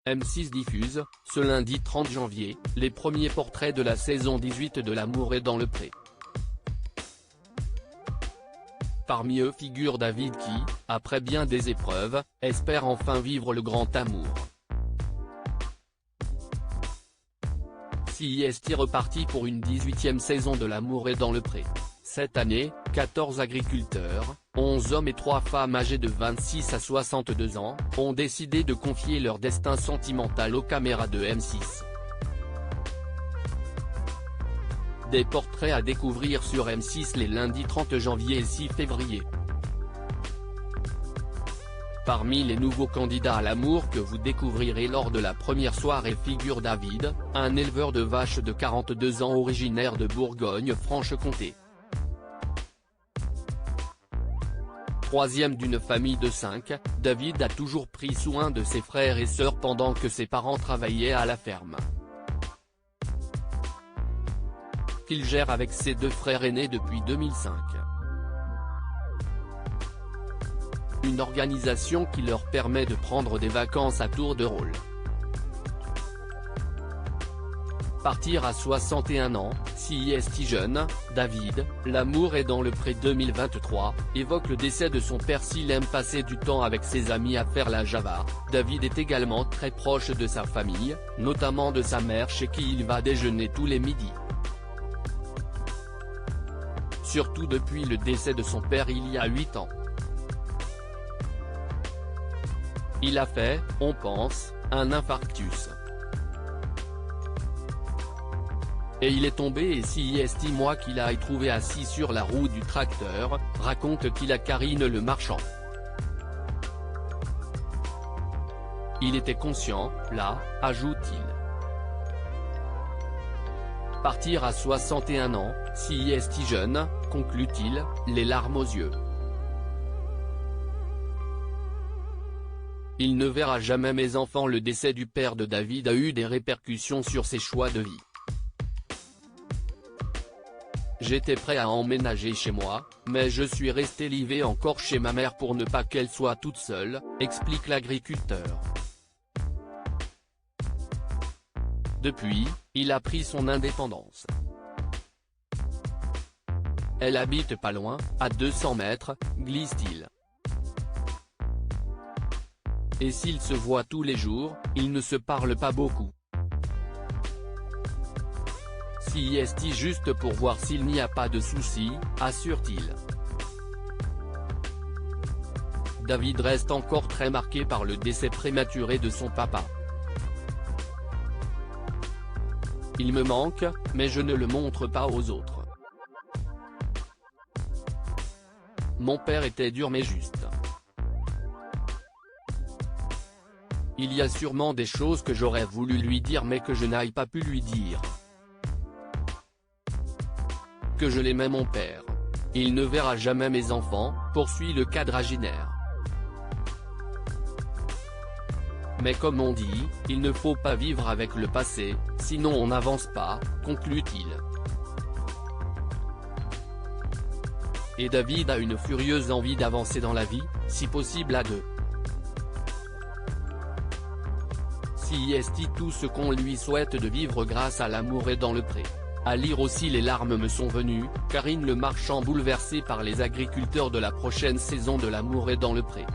M6 diffuse, ce lundi 30 janvier, les premiers portraits de la saison 18 de L'amour est dans le pré. Parmi eux figure David qui, après bien des épreuves, espère enfin vivre le grand amour. CIST reparti pour une 18e saison de L'amour est dans le pré. Cette année, 14 agriculteurs, 11 hommes et 3 femmes âgés de 26 à 62 ans, ont décidé de confier leur destin sentimental aux caméras de M6. Des portraits à découvrir sur M6 les lundis 30 janvier et 6 février. Parmi les nouveaux candidats à l'amour que vous découvrirez lors de la première soirée figure David, un éleveur de vaches de 42 ans originaire de Bourgogne-Franche-Comté. Troisième d'une famille de 5, David a toujours pris soin de ses frères et sœurs pendant que ses parents travaillaient à la ferme. Qu'il gère avec ses 2 frères aînés depuis 2005. Une organisation qui leur permet de prendre des vacances à tour de rôle. Partir à 61 ans, CIST jeune, David, L'amour est dans le pré 2023, évoque le décès de son père. S'il aime passer du temps avec ses amis à faire la java, David est également très proche de sa famille, notamment de sa mère chez qui il va déjeuner tous les midis. Surtout depuis le décès de son père il y a 8 ans. Il a fait, on pense, un infarctus. Et il est tombé et CIST moi qu'il a trouvé assis sur la roue du tracteur, raconte-t-il à Karine Le Marchand. Il était conscient, là, ajoute-t-il. Partir à 61 ans, CIST jeune, conclut-il, les larmes aux yeux. Il ne verra jamais mes enfants. Le décès du père de David a eu des répercussions sur ses choix de vie. J'étais prêt à emménager chez moi, mais je suis resté livé encore chez ma mère pour ne pas qu'elle soit toute seule, explique l'agriculteur. Depuis, il a pris son indépendance. Elle habite pas loin, à 200 mètres, glisse-t-il. Et s'ils se voient tous les jours, ils ne se parlent pas beaucoup. CIST juste pour voir s'il n'y a pas de soucis, assure-t-il. David reste encore très marqué par le décès prématuré de son papa. Il me manque, mais je ne le montre pas aux autres. Mon père était dur mais juste. Il y a sûrement des choses que j'aurais voulu lui dire mais que je n'ai pas pu lui dire. Que je l'aimais mon père. Il ne verra jamais mes enfants, poursuit le quadragénaire. Mais comme on dit, il ne faut pas vivre avec le passé, sinon on n'avance pas, conclut-il. Et David a une furieuse envie d'avancer dans la vie, si possible à 2. CIST tout ce qu'on lui souhaite de vivre grâce à L'amour est dans le pré. À lire aussi Les larmes me sont venues, Karine Le Marchand bouleversée par les agriculteurs de la prochaine saison de L'amour est dans le pré.